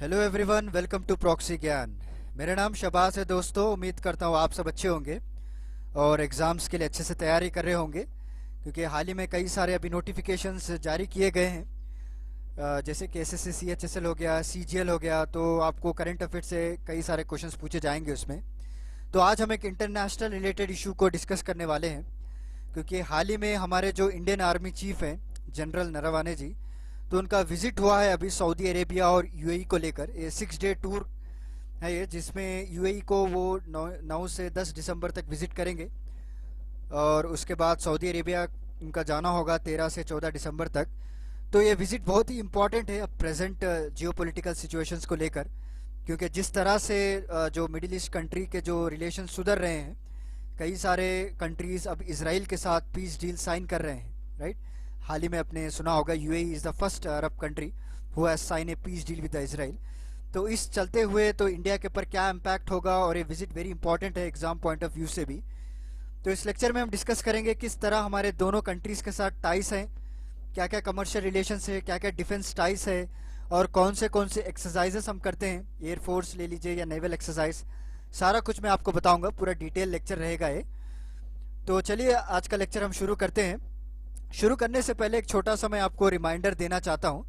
Hello everyone, welcome to proxy Gyan. मेरा नाम शबाज है दोस्तों। उम्मीद करता हूँ आप सब अच्छे होंगे और एग्ज़ाम्स के लिए अच्छे से तैयारी कर रहे होंगे, क्योंकि हाल ही में कई सारे अभी नोटिफिकेशंस जारी किए गए हैं। जैसे कि एसएससी सीएचएसएल हो गया, सीजीएल हो गया, तो आपको करंट अफेयर से कई सारे क्वेश्चंस पूछे जाएंगे उसमें। तो आज हम एक इंटरनेशनल रिलेटेड इशू को डिस्कस करने वाले हैं, क्योंकि हाल ही में हमारे जो इंडियन आर्मी चीफ हैं जनरल नरवाने जी, तो उनका विजिट हुआ है अभी सऊदी अरेबिया और यूएई को लेकर। ये 6 डे टूर है ये, जिसमें यूएई को वो 9 से 10 दिसंबर तक विजिट करेंगे और उसके बाद सऊदी अरेबिया उनका जाना होगा 13 से 14 दिसंबर तक। तो ये विजिट बहुत ही इम्पॉर्टेंट है अब प्रेजेंट जियोपॉलिटिकल सिचुएशंस को लेकर, क्योंकि जिस तरह से जो मिडिल ईस्ट कंट्री के जो रिलेशन सुधर रहे हैं, कई सारे कंट्रीज़ अब इसराइल के साथ पीस डील साइन कर रहे हैं, राइट। हाल ही में आपने सुना होगा UAE is the first Arab country who has sign a peace deal with the Israel. तो इस चलते हुए तो इंडिया के ऊपर क्या इम्पैक्ट होगा, और ये विजिट वेरी इंपॉर्टेंट है एग्जाम पॉइंट ऑफ व्यू से भी। तो इस लेक्चर में हम डिस्कस करेंगे किस तरह हमारे दोनों कंट्रीज़ के साथ टाइस हैं, क्या क्या कमर्शियल रिलेशंस है, क्या क्या डिफेंस टाइस है, और कौन से एक्सरसाइजेस हम करते हैं, एयरफोर्स ले लीजिए या नेवल एक्सरसाइज, सारा कुछ मैं आपको बताऊंगा। पूरा डिटेल लेक्चर रहेगा ये। तो चलिए आज का लेक्चर हम शुरू करते हैं। शुरू करने से पहले एक छोटा सा मैं आपको रिमाइंडर देना चाहता हूं।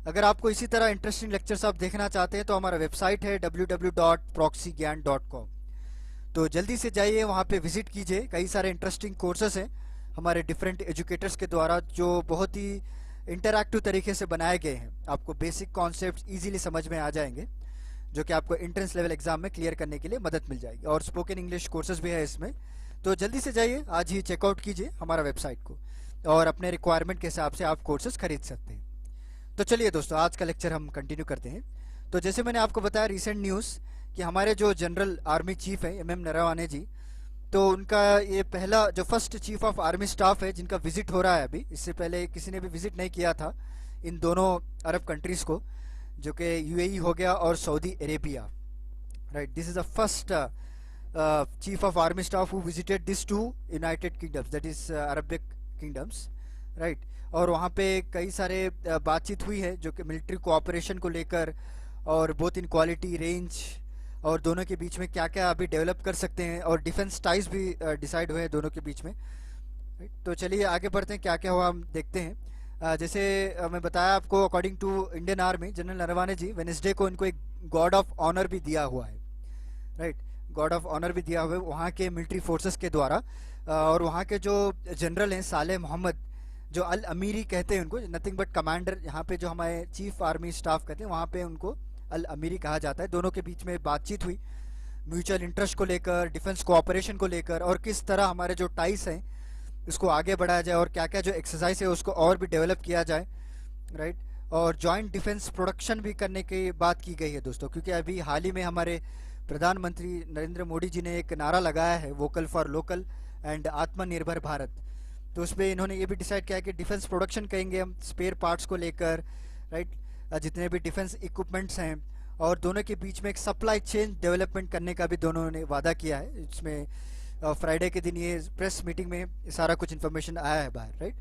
अगर आपको इसी तरह इंटरेस्टिंग लेक्चर्स आप देखना चाहते हैं तो हमारा वेबसाइट है www.proxygyan.com। तो जल्दी से जाइए, वहाँ पे विजिट कीजिए। कई सारे इंटरेस्टिंग कोर्सेस हैं हमारे डिफरेंट एजुकेटर्स के द्वारा, जो बहुत ही इंटरैक्टिव तरीके से बनाए गए हैं। आपको बेसिक कॉन्सेप्ट्स इजीली समझ में आ जाएंगे, जो कि आपको एंट्रेंस लेवल एग्जाम में क्लियर करने के लिए मदद मिल जाएगी। और स्पोकन इंग्लिश कोर्सेज भी है इसमें। तो जल्दी से जाइए, आज ही चेकआउट कीजिए हमारा वेबसाइट को, और अपने रिक्वायरमेंट के हिसाब से आप कोर्सेज खरीद सकते हैं। तो चलिए दोस्तों, आज का लेक्चर हम कंटिन्यू करते हैं। तो जैसे मैंने आपको बताया रिसेंट न्यूज़ कि हमारे जो जनरल आर्मी चीफ है एमएम नरवाने जी, तो उनका ये पहला जो first chief of army staff है जिनका विजिट हो रहा है अभी। इससे पहले किसी ने भी विजिट नहीं किया था इन दोनों अरब कंट्रीज़ को, जो कि यूएई हो गया और Saudi Arabia, right. This is the first chief of army staff who visited this to united kingdoms, that is Arabic kingdoms, right. और वहाँ पे कई सारे बातचीत हुई है जो कि मिलिट्री कोऑपरेशन को लेकर, और बोथ इन क्वालिटी रेंज, और दोनों के बीच में क्या क्या अभी डेवलप कर सकते हैं, और डिफेंस टाइज भी डिसाइड हुए हैं दोनों के बीच में, राइट। तो चलिए आगे बढ़ते हैं, क्या क्या हुआ हम देखते हैं। जैसे मैं बताया आपको, according to Indian army, general Naravane ji Wednesday को इनको एक गॉर्ड ऑफ ऑनर भी दिया हुआ है, राइट। गॉर्ड ऑफ ऑनर भी दिया हुआ है वहाँ के मिलिट्री फोर्सेस के द्वारा। और वहाँ के जो जनरल हैं साले मोहम्मद, जो अल अमीरी कहते हैं उनको, नथिंग बट कमांडर, यहाँ पे जो हमारे चीफ आर्मी स्टाफ कहते हैं वहाँ पे उनको अल अमीरी कहा जाता है। दोनों के बीच में बातचीत हुई म्यूचुअल इंटरेस्ट को लेकर, डिफेंस कोऑपरेशन को लेकर, और किस तरह हमारे जो टाइस हैं उसको आगे बढ़ाया जाए, और क्या क्या जो एक्सरसाइज है उसको और भी डेवलप किया जाए, राइट। और जॉइंट डिफेंस प्रोडक्शन भी करने की बात की गई है दोस्तों, क्योंकि अभी हाल ही में हमारे प्रधानमंत्री नरेंद्र मोदी जी ने एक नारा लगाया है, वोकल फॉर लोकल एंड आत्मनिर्भर भारत। तो उसमें इन्होंने ये भी डिसाइड किया कि डिफेंस प्रोडक्शन करेंगे हम, स्पेयर पार्ट्स को लेकर, राइट, जितने भी डिफेंस इक्विपमेंट्स हैं, और दोनों के बीच में एक सप्लाई चेन डेवलपमेंट करने का भी दोनों ने वादा किया है। इसमें फ्राइडे के दिन ये प्रेस मीटिंग में सारा कुछ इन्फॉर्मेशन आया है बाहर, राइट।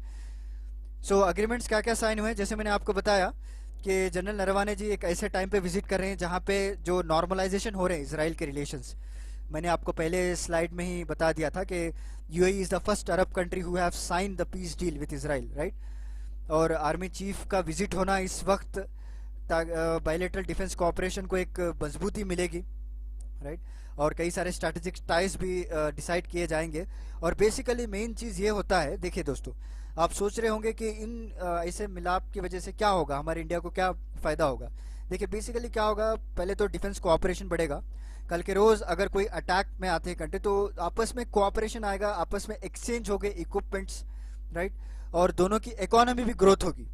सो अग्रीमेंट्स क्या क्या साइन हुए हैं, जैसे मैंने आपको बताया कि जनरल नरवाने जी एक ऐसे टाइम पे विजिट कर रहे हैं जहाँ पे जो नॉर्मलाइजेशन हो रहे हैं इसराइल के रिलेशंस। मैंने आपको पहले स्लाइड में ही बता दिया था कि UAE is the first Arab country who have sign the peace deal with Israel, right. और आर्मी चीफ का विजिट होना इस वक्त बायलैटरल डिफेंस कोऑपरेशन को एक मजबूती मिलेगी, राइट। और कई सारे स्ट्रैटेजिक टाइज भी डिसाइड किए जाएंगे। और बेसिकली मेन चीज़ ये होता है, देखिए दोस्तों, आप सोच रहे होंगे कि इन ऐसे मिलाप की वजह से क्या होगा, हमारे इंडिया को क्या फ़ायदा होगा। देखिए बेसिकली क्या होगा, पहले तो डिफेंस कोऑपरेशन बढ़ेगा। कल के रोज़ अगर कोई अटैक में आते हैं कंट्री, तो आपस में कोऑपरेशन आएगा, आपस में एक्सचेंज हो गए इक्विपमेंट्स, राइट। और दोनों की इकोनॉमी भी ग्रोथ होगी।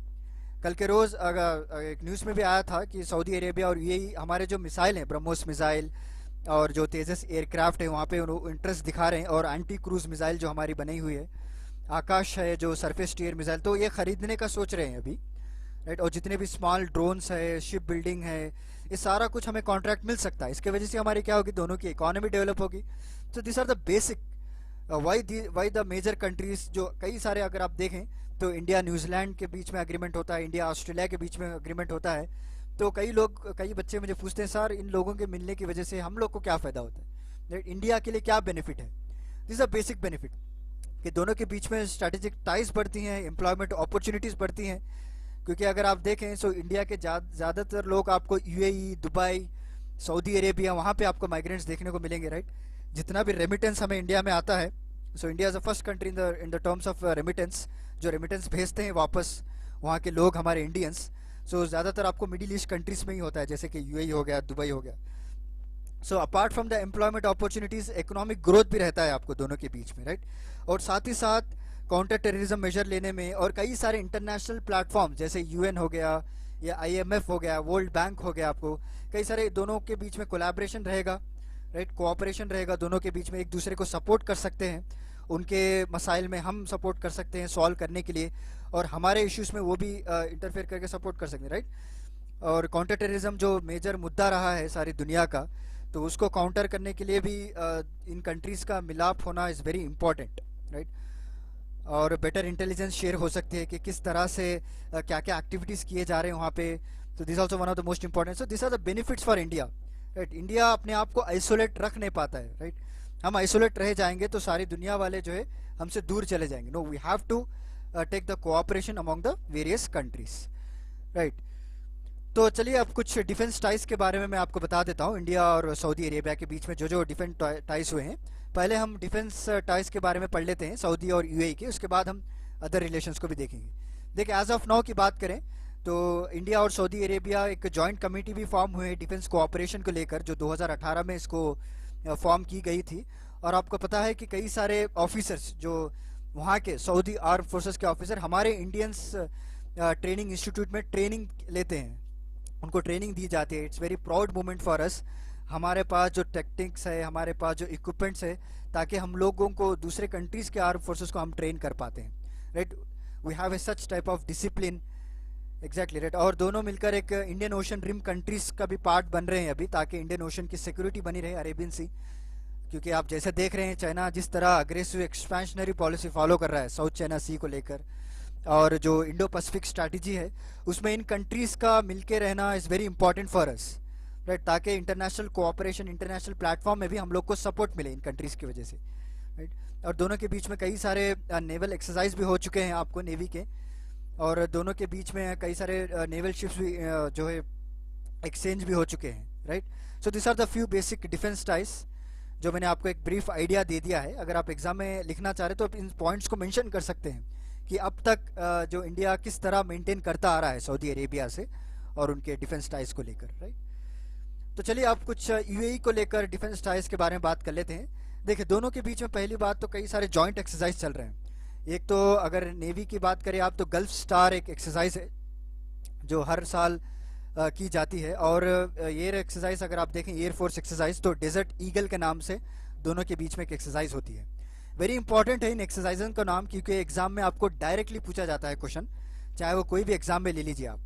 कल के रोज़ अगर एक न्यूज़ में भी आया था कि सऊदी अरेबिया और यूएई हमारे जो मिसाइल हैं, ब्रह्मोस मिसाइल और जो तेजस एयरक्राफ्ट है, वहाँ पे इंटरेस्ट दिखा रहे हैं। और एंटी क्रूज मिसाइल जो हमारी बनी हुई है, आकाश है जो सरफेस टीयर मिसाइल, तो ये खरीदने का सोच रहे हैं अभी, राइट। और जितने भी स्मॉल ड्रोन्स है, शिप बिल्डिंग है, ये सारा कुछ हमें कॉन्ट्रैक्ट मिल सकता है। इसके वजह से हमारी क्या होगी, दोनों की इकोनॉमी डेवलप होगी। तो this are the basic why the major countries, जो कई सारे अगर आप देखें तो इंडिया न्यूजीलैंड के बीच में एग्रीमेंट होता है, इंडिया ऑस्ट्रेलिया के बीच में एग्रीमेंट होता है, तो कई बच्चे मुझे पूछते हैं, सर इन लोगों के मिलने की वजह से हम लोग को क्या फ़ायदा होता है, इंडिया के लिए क्या बेनिफिट है। दिस अ बेसिक बेनिफिट कि दोनों के बीच में स्ट्रैटेजिक टाइज बढ़ती हैं, एम्प्लॉयमेंट अपॉर्चुनिटीज़ बढ़ती हैं। क्योंकि अगर आप देखें सो इंडिया के ज़्यादातर लोग आपको यूएई, दुबई, सऊदी अरेबिया, वहाँ पे आपको माइग्रेंट्स देखने को मिलेंगे, राइट। जितना भी रेमिटेंस हमें इंडिया में आता है, so India is the first country in the terms of remittance, जो रेमिटेंस भेजते हैं वापस वहाँ के लोग, हमारे इंडियंस। सो ज़्यादातर आपको मिडिल ईस्ट कंट्रीज़ में ही होता है, जैसे कि यूएई हो गया, दुबई हो गया। So apart from the employment opportunities, economic growth भी रहता है आपको दोनों के बीच में, राइट। और साथ ही साथ काउंटर टेररिज्म मेजर लेने में और कई सारे इंटरनेशनल प्लेटफॉर्म जैसे यूएन हो गया या आईएमएफ हो गया, वर्ल्ड बैंक हो गया, आपको कई सारे दोनों के बीच में कोलैबोरेशन रहेगा, राइट, कोऑपरेशन रहेगा दोनों के बीच में, एक दूसरे को सपोर्ट कर सकते हैं, उनके मसाइल में हम सपोर्ट कर सकते हैं सॉल्व करने के लिए, और हमारे इश्यूज़ में वो भी इंटरफेयर करके सपोर्ट कर सकते हैं, राइट। और काउंटर टेररिज्म जो मेजर मुद्दा रहा है सारी दुनिया का, तो उसको काउंटर करने के लिए भी इन कंट्रीज़ का मिलाप होना इज़ वेरी इंपॉर्टेंट, राइट। और बेटर इंटेलिजेंस शेयर हो सकती है कि किस तरह से क्या क्या एक्टिविटीज़ किए जा रहे हैं वहाँ पे। तो this also one of the most important. So this are the benefits for India, right. India अपने आप को आइसोलेट रख नहीं पाता है, राइट। हम आइसोलेट रह जाएंगे तो सारी दुनिया वाले जो है हमसे दूर चले जाएंगे। No, we have to take the cooperation among the various countries, right. तो चलिए अब कुछ डिफेंस टाइज के बारे में मैं आपको बता देता हूँ। इंडिया और सऊदी अरेबिया के बीच में जो जो डिफेंस टाइज हुए हैं, पहले हम डिफेंस टाइज के बारे में पढ़ लेते हैं सऊदी और यूएई के, उसके बाद हम अदर रिलेशंस को भी देखेंगे। देखिए, एज ऑफ नाउ की बात करें तो इंडिया और सऊदी अरेबिया एक जॉइंट कमेटी भी फॉर्म हुई है डिफेंस कोऑपरेशन को लेकर, जो 2018 में इसको फॉर्म की गई थी। और आपको पता है कि कई सारे ऑफिसर्स जो वहाँ के सऊदी आर्म फोर्सेस के ऑफिसर हमारे इंडियंस ट्रेनिंग इंस्टीट्यूट में ट्रेनिंग लेते हैं, उनको ट्रेनिंग दी जाती है। It's very proud moment for us. हमारे पास जो टेक्निक्स है, हमारे पास जो इक्विपमेंट्स है, ताकि हम लोगों को दूसरे कंट्रीज़ के आर्म फोर्सेस को हम ट्रेन कर पाते हैं, right. We have a such type of discipline, exactly, right. और दोनों मिलकर एक इंडियन ओशन रिम कंट्रीज़ का भी पार्ट बन रहे हैं अभी, ताकि इंडियन ओशन की सिक्योरिटी बनी रहे, अरेबियन सी। क्योंकि आप जैसे देख रहे हैं चाइना जिस तरह अग्रेसिव एक्सपेंशनरी पॉलिसी फॉलो कर रहा है साउथ चाइना सी को लेकर, और जो इंडो पैसिफिक स्ट्रैटेजी है उसमें इन कंट्रीज़ का मिलके रहना is very important for us, right. ताकि इंटरनेशनल कोऑपरेशन, इंटरनेशनल प्लेटफॉर्म में भी हम लोग को सपोर्ट मिले इन कंट्रीज़ की वजह से, राइट। और दोनों के बीच में कई सारे नेवल एक्सरसाइज भी हो चुके हैं आपको नेवी के, और दोनों के बीच में कई सारे नेवल शिप्स भी जो है एक्सचेंज भी हो चुके हैं, right. So this are the few basic defence ties जो मैंने आपको एक ब्रीफ आइडिया दे दिया है। अगर आप एग्जाम में लिखना चाह रहे तो आप इन पॉइंट्स को मेंशन कर सकते हैं कि अब तक जो इंडिया किस तरह मेंटेन करता आ रहा है सऊदी अरेबिया से और उनके डिफेंस टाइज को लेकर, राइट। तो चलिए आप कुछ यूएई को लेकर डिफेंस टाइज के बारे में बात कर लेते हैं। देखिए, दोनों के बीच में पहली बात तो कई सारे जॉइंट एक्सरसाइज चल रहे हैं। एक तो अगर नेवी की बात करें आप, तो गल्फ स्टार एक एक्सरसाइज है जो हर साल की जाती है। और एयर एक्सरसाइज अगर आप देखें, एयरफोर्स एक्सरसाइज, तो डेजर्ट ईगल के नाम से दोनों के बीच में एक एक्सरसाइज होती है। वेरी इंपॉर्टेंट है इन एक्सरसाइजन का नाम, क्योंकि एग्जाम में आपको डायरेक्टली पूछा जाता है क्वेश्चन, चाहे वो कोई भी एग्जाम में ले लीजिए आप,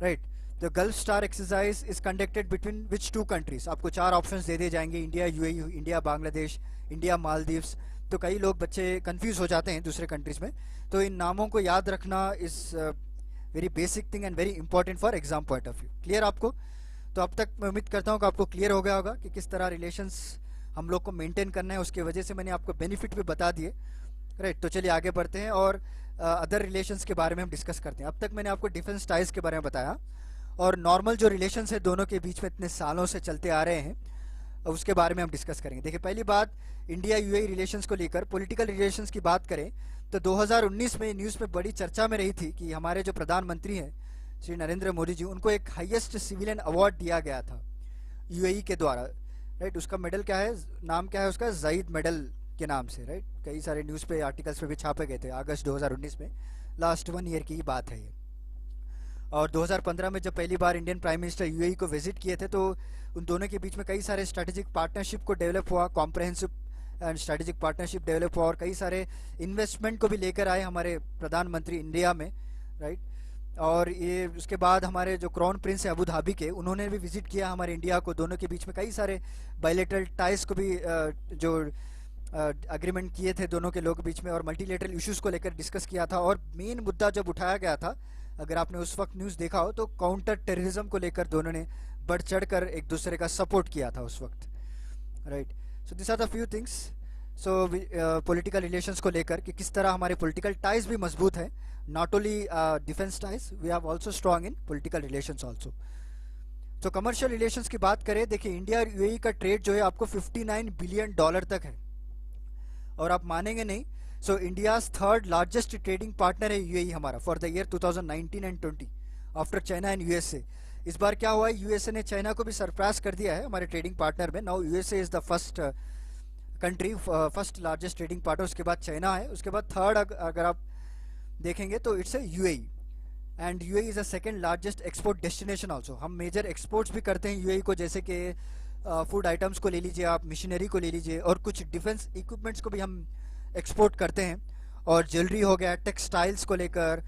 right. The gulf star exercise is conducted between which two countries. आपको 4 ऑप्शंस दे दिए जाएंगे, India UAE, India Bangladesh, India Maldives. तो कई लोग बच्चे कंफ्यूज हो जाते हैं दूसरे कंट्रीज में, तो इन नामों को याद रखना is very basic thing and very important for exam point of view. Clear आपको? तो अब तक मैं उम्मीद करता हूँ कि आपको क्लियर हो गया होगा कि किस तरह रिलेशंस हम लोग को मेंटेन करना है, उसके वजह से मैंने आपको बेनिफिट भी बता दिए, राइट। तो चलिए आगे बढ़ते हैं और अदर रिलेशंस के बारे में हम डिस्कस करते हैं। अब तक मैंने आपको डिफेंस टाइज के बारे में बताया, और नॉर्मल जो रिलेशंस है दोनों के बीच में इतने सालों से चलते आ रहे हैं, उसके बारे में हम डिस्कस करेंगे। देखिए, पहली बात इंडिया यूएई रिलेशंस को लेकर पॉलिटिकल रिलेशंस की बात करें तो 2019 में न्यूज़ में बड़ी चर्चा में रही थी कि हमारे जो प्रधानमंत्री हैं श्री नरेंद्र मोदी जी, उनको एक हाईएस्ट सिविलियन अवार्ड दिया गया था यूएई के द्वारा, राइट। उसका मेडल क्या है, नाम क्या है उसका, जायद मेडल के नाम से, राइट। कई सारे न्यूज़ पे आर्टिकल्स पे भी छापे गए थे अगस्त 2019 में, लास्ट 1 ईयर की बात है ये। और 2015 में जब पहली बार इंडियन प्राइम मिनिस्टर यूएई को विजिट किए थे, तो उन दोनों के बीच में कई सारे स्ट्रेटेजिक पार्टनरशिप को डेवलप हुआ, comprehensive and strategic partnership develop हुआ, और कई सारे इन्वेस्टमेंट को भी लेकर आए हमारे प्रधानमंत्री इंडिया में, राइट। और ये उसके बाद हमारे जो क्राउन प्रिंस है अबू धाबी के, उन्होंने भी विजिट किया हमारे इंडिया को। दोनों के बीच में कई सारे बायलैटरल टाइज को भी जो अग्रीमेंट किए थे दोनों के लोगों के बीच में, और मल्टीलेटरल इश्यूज़ को लेकर डिस्कस किया था। और मेन मुद्दा जब उठाया गया था अगर आपने उस वक्त न्यूज़ देखा हो तो काउंटर टेररिज्म को लेकर दोनों ने बढ़ चढ़ कर एक दूसरे का सपोर्ट किया था उस वक्त, right. So this are the few things. So political relations को लेकर कि किस तरह हमारे पॉलिटिकल टाइज भी मजबूत है, not only defence ties, we have also strong in political relations also. तो कमर्शियल रिलेशंस की बात करें, देखिए इंडिया और यूएई का ट्रेड जो है आपको $59 बिलियन तक है, और आप मानेंगे नहीं, सो India's third largest trading partner है यूएई हमारा for the year 2019 and 20 after China and USA. इस बार क्या हुआ है, यूएसए ने चाइना को भी सरपास कर दिया है हमारे ट्रेडिंग पार्टनर में। Now USA is the first country, first largest trading partner, उसके बाद चाइना है, उसके बाद थर्ड अगर आप देखेंगे तो it's a UAE, and UAE is a second largest export destination also. हम मेजर एक्सपोर्ट्स भी करते हैं यूएई को, जैसे कि फूड आइटम्स को ले लीजिए आप, मशीनरी को ले लीजिए, और कुछ डिफेंस इक्विपमेंट्स को भी हम एक्सपोर्ट करते हैं, और ज्वेलरी हो गया, टेक्सटाइल्स को लेकर,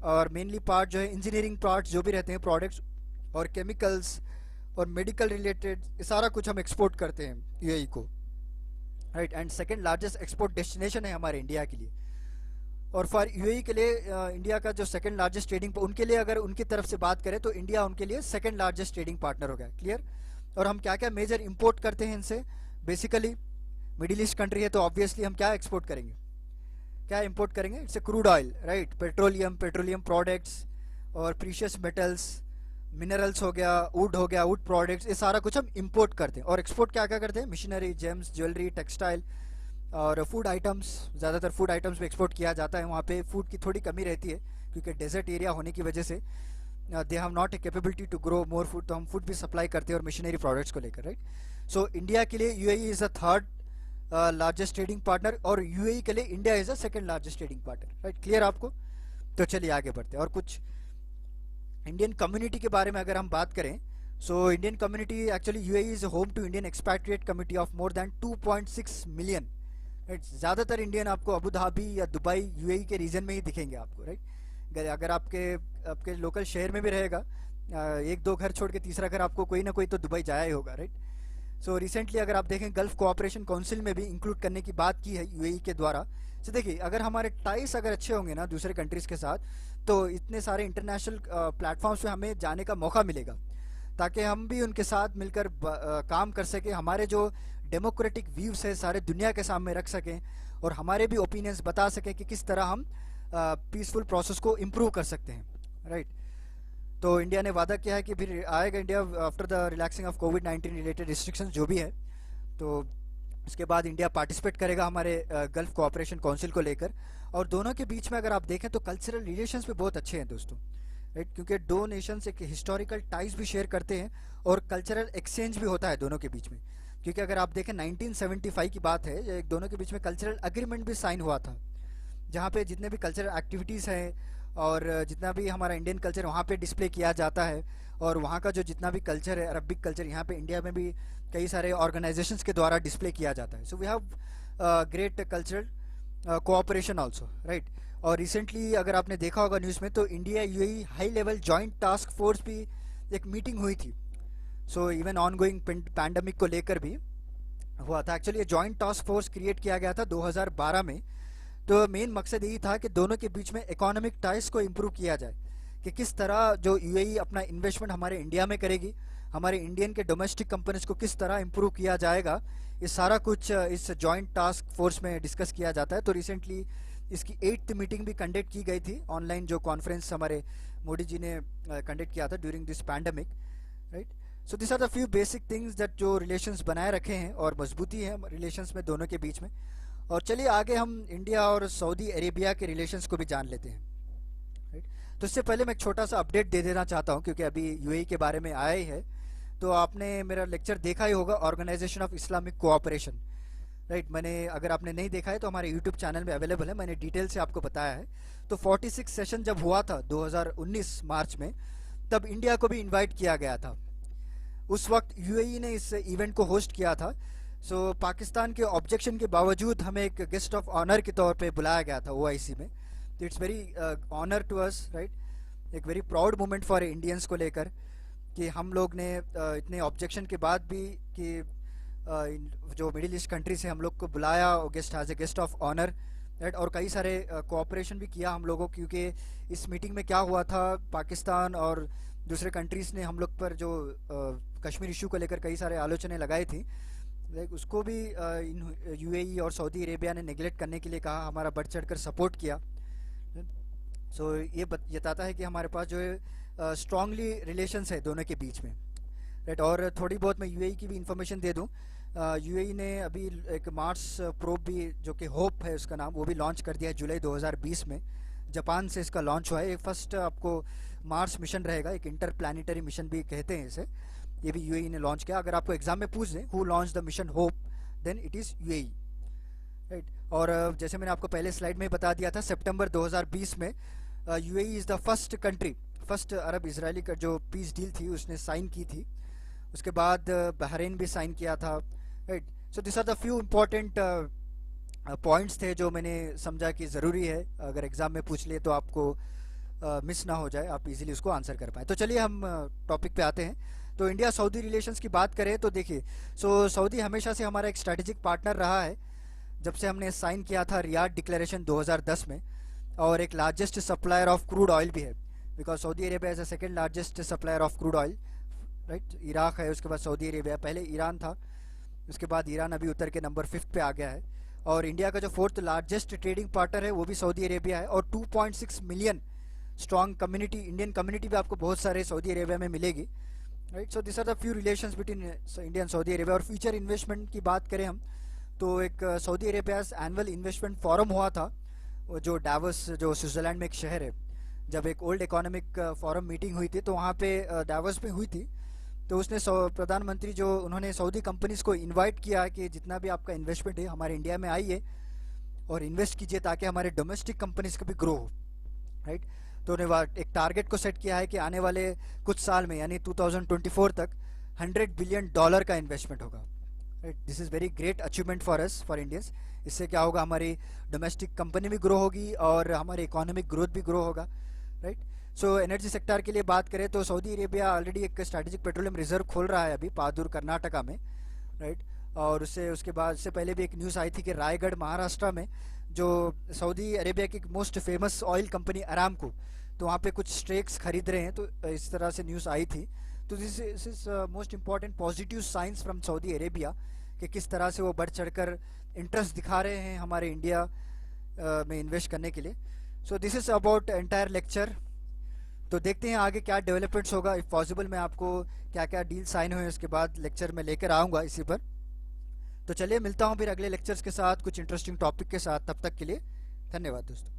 और मेनली पार्ट जो है इंजीनियरिंग पार्ट्स जो भी रहते हैं प्रोडक्ट्स, और केमिकल्स और मेडिकल रिलेटेड, ये सारा कुछ हम एक्सपोर्ट करते हैं यूएई को, right. And second largest export destination है हमारे इंडिया के लिए, और फॉर यूएई के लिए इंडिया का जो सेकंड लार्जेस्ट ट्रेडिंग, उनके लिए अगर उनकी तरफ से बात करें तो इंडिया उनके लिए सेकंड लार्जेस्ट ट्रेडिंग पार्टनर हो गया, क्लियर। और हम क्या क्या मेजर इंपोर्ट करते हैं इनसे, बेसिकली मिडिल ईस्ट कंट्री है तो ऑब्वियसली हम क्या एक्सपोर्ट करेंगे, क्या इंपोर्ट करेंगे, it's a crude oil, right, petroleum products, और प्रीशियस मेटल्स, मिनरल्स हो गया, वुड प्रोडक्ट्स, ये सारा कुछ हम इंपोर्ट करते हैं। और एक्सपोर्ट क्या क्या करते हैं, मशीनरी, जेम्स, ज्वेलरी, टेक्सटाइल, और फूड आइटम्स, ज़्यादातर फूड आइटम्स भी एक्सपोर्ट किया जाता है। वहाँ पे फूड की थोड़ी कमी रहती है क्योंकि डेजर्ट एरिया होने की वजह से they have not a capability to grow more food, तो हम फूड भी सप्लाई करते हैं और मशीनरी प्रोडक्ट्स को लेकर, राइट। सो इंडिया के लिए UAE is a third largest trading partner, और यूएई के लिए India is a second largest trading partner, right, clear आपको। तो चलिए आगे बढ़ते हैं। और कुछ इंडियन कम्युनिटी के बारे में अगर हम बात करें, so Indian community actually UAE is home to Indian expatriate community of more than 2.6 million, right. ज़्यादातर इंडियन आपको अबू धाबी या दुबई यूएई के रीजन में ही दिखेंगे आपको, राइट। अगर आपके लोकल शहर में भी रहेगा, एक दो घर छोड़ के तीसरा घर आपको कोई ना कोई तो दुबई जाया ही होगा, राइट। सो रिसेंटली अगर आप देखें गल्फ कोऑपरेशन काउंसिल में भी इंक्लूड करने की बात की है यूएई के द्वारा। तो देखिए अगर हमारे टाइस अगर अच्छे होंगे ना दूसरे कंट्रीज़ के साथ, तो इतने सारे इंटरनेशनल प्लेटफॉर्म्स पे हमें जाने का मौका मिलेगा, ताकि हम भी उनके साथ मिलकर काम कर सकें, हमारे जो डेमोक्रेटिक व्यूज़ है सारे दुनिया के सामने रख सकें, और हमारे भी ओपिनियंस बता सकें कि किस तरह हम पीसफुल प्रोसेस को इम्प्रूव कर सकते हैं, राइट। तो इंडिया ने वादा किया है कि फिर आएगा India after the relaxing of covid related restrictions जो भी है, तो उसके बाद इंडिया पार्टिसिपेट करेगा हमारे गल्फ कोऑपरेशन काउंसिल को लेकर। और दोनों के बीच में अगर आप देखें तो कल्चरल रिलेशंस भी बहुत अच्छे हैं दोस्तों, राइट, क्योंकि दो नेशंस एक हिस्टोरिकल टाइज भी शेयर करते हैं और कल्चरल एक्सचेंज भी होता है दोनों के बीच में। क्योंकि अगर आप देखें 1975 की बात है, दोनों के बीच में कल्चरल एग्रीमेंट भी साइन हुआ था, जहाँ पे जितने भी कल्चरल एक्टिविटीज़ हैं और जितना भी हमारा इंडियन कल्चर वहाँ पे डिस्प्ले किया जाता है, और वहाँ का जो जितना भी कल्चर है अरबिक कल्चर, यहाँ पे इंडिया में भी कई सारे ऑर्गेनाइजेशंस के द्वारा डिस्प्ले किया जाता है। So we have great cultural cooperation also, right. और रिसेंटली अगर आपने देखा होगा न्यूज़ में, तो India UAE high level joint task force भी एक मीटिंग हुई थी। So even on going pandemic को लेकर भी हुआ था। एक्चुअली ये जॉइंट टास्क फोर्स क्रिएट किया गया था 2012 में। तो मेन मकसद यही था कि दोनों के बीच में इकोनॉमिक टाइज को इम्प्रूव किया जाए, कि किस तरह जो यूएई अपना इन्वेस्टमेंट हमारे इंडिया में करेगी, हमारे इंडियन के डोमेस्टिक कंपनीज को किस तरह इम्प्रूव किया जाएगा, ये सारा कुछ इस जॉइंट टास्क फोर्स में डिस्कस किया जाता है। तो रिसेंटली इसकी 8th मीटिंग भी कंडक्ट की गई थी ऑनलाइन, जो कॉन्फ्रेंस हमारे मोदी जी ने कंडक्ट किया था during this pandemic, right. So this are the few basic things that जो रिलेशंस बनाए रखे हैं और मजबूती है रिलेशंस में दोनों के बीच में। और चलिए आगे हम इंडिया और सऊदी अरेबिया के रिलेशंस को भी जान लेते हैं, राइट। तो इससे पहले मैं एक छोटा सा अपडेट दे देना चाहता हूं, क्योंकि अभी यूएई के बारे में आया ही है। तो आपने मेरा लेक्चर देखा ही होगा, organisation of Islamic cooperation, right. मैंने अगर आपने नहीं देखा है तो हमारे यूट्यूब चैनल में अवेलेबल है, मैंने डिटेल से आपको बताया है। तो 46 सेशन जब हुआ था 2019 मार्च में, तब इंडिया को भी इन्वाइट किया गया था। उस वक्त यूएई ने इस इवेंट को होस्ट किया था। सो पाकिस्तान के ऑब्जेक्शन के बावजूद हमें एक गेस्ट ऑफ ऑनर के तौर पे बुलाया गया था ओआईसी में। तो it's very honour to us, right. एक very proud moment for Indians को लेकर, कि हम लोग ने इतने ऑब्जेक्शन के बाद भी कि जो मिडिल ईस्ट कंट्री से हम लोग को बुलाया guest as a guest of honour, right. और कई सारे कोऑपरेशन भी किया हम लोगों, क्योंकि इस मीटिंग में क्या हुआ था, पाकिस्तान और दूसरे कंट्रीज़ ने हम लोग पर जो कश्मीर इशू को लेकर कई सारे आलोचनाएं लगाई थी, लाइक उसको भी यूएई और सऊदी अरेबिया ने नेगलेक्ट करने के लिए कहा, हमारा बढ़ चढ़कर सपोर्ट किया। सो ये बताता है कि हमारे पास जो है स्ट्रांगली रिलेशंस है दोनों के बीच में, राइट। और थोड़ी बहुत मैं यूएई की भी इंफॉर्मेशन दे दूं। यूएई ने अभी एक मार्स प्रोब भी, जो कि होप है उसका नाम, वो भी लॉन्च कर दिया है जुलाई 2020 में। जापान से इसका लॉन्च हुआ है। ये फर्स्ट आपको मार्स मिशन रहेगा, एक इंटर प्लानिटरी मिशन भी कहते हैं इसे। ये भी यूएई ने लॉन्च किया। अगर आपको एग्जाम में पूछ दें who launch the mission hope, then it is UAE, right. और जैसे मैंने आपको पहले स्लाइड में बता दिया था, सितंबर 2020 में UAE is the first country, first Arab Israeli का जो पीस डील थी उसने साइन की थी। उसके बाद बहरीन भी साइन किया था, right. So this are the few important points थे जो मैंने समझा कि ज़रूरी है, अगर एग्ज़ाम में पूछ ले तो आपको मिस ना हो जाए, आप इजीली उसको आंसर कर पाए। तो चलिए हम टॉपिक पे आते हैं। तो इंडिया सऊदी रिलेशंस की बात करें तो देखिए, सऊदी हमेशा से हमारा एक स्ट्रेटेजिक पार्टनर रहा है, जब से हमने साइन किया था रियाद डिक्लेरेशन 2010 में। और एक largest supplier of crude oil भी है, because Saudi Arabia as a second largest supplier of crude oil, right. Iraq है, उसके बाद सऊदी अरेबिया, पहले ईरान था, उसके बाद ईरान अभी उतर के नंबर 5 पे आ गया है। और इंडिया का जो फोर्थ लार्जेस्ट ट्रेडिंग पार्टनर है वो भी सऊदी अरेबिया है। और 2.6 million strong community, Indian community भी आपको बहुत सारे सऊदी अरेबिया में मिलेगी, right. So this are the few relations between India and Saudi Arabia. और फ्यूचर इन्वेस्टमेंट की बात करें हम, तो एक Saudi Arabia annual investment forum हुआ था, जो डावस, जो स्विट्ज़रलैंड में एक शहर है, जब एक ओल्ड इकोनॉमिक फोरम मीटिंग हुई थी तो वहाँ पे डावस में हुई थी। तो उसने प्रधानमंत्री जो उन्होंने सऊदी कंपनीज को इनवाइट किया कि जितना भी आपका इन्वेस्टमेंट है हमारे इंडिया में आइए और इन्वेस्ट कीजिए, ताकि हमारे डोमेस्टिक कंपनीज का भी ग्रो हो, राइट। तो उन्हें एक टारगेट को सेट किया है कि आने वाले कुछ साल में, यानी 2024 तक $100 बिलियन का इन्वेस्टमेंट होगा, right. This is very great achievement for us, for Indians. इससे क्या होगा, हमारी डोमेस्टिक कंपनी भी ग्रो होगी और हमारी इकोनॉमिक ग्रोथ भी ग्रो होगा, राइट। सो एनर्जी सेक्टर के लिए बात करें तो सऊदी अरेबिया ऑलरेडी एक स्ट्रैटेजिक पेट्रोलियम रिजर्व खोल रहा है अभी पादुर कर्नाटका में, राइट। और उसके बाद से पहले भी एक न्यूज़ आई थी कि रायगढ़ महाराष्ट्र में, जो सऊदी अरेबिया की most famous oil company Aramco, तो वहाँ पे कुछ स्टेक्स खरीद रहे हैं, तो इस तरह से न्यूज़ आई थी। तो this is most important positive science from Saudi Arabia, कि किस तरह से वो बढ़ चढ़कर इंटरेस्ट दिखा रहे हैं हमारे इंडिया में इन्वेस्ट करने के लिए। So this is about entire lecture. तो देखते हैं आगे क्या डेवलपमेंट्स होगा। इफ़ पॉसिबल मैं आपको क्या क्या डील साइन हुए उसके बाद लेक्चर में लेकर आऊँगा इसी पर। तो चलिए मिलता हूँ फिर अगले लेक्चर्स के साथ कुछ इंटरेस्टिंग टॉपिक के साथ। तब तक के लिए धन्यवाद दोस्तों।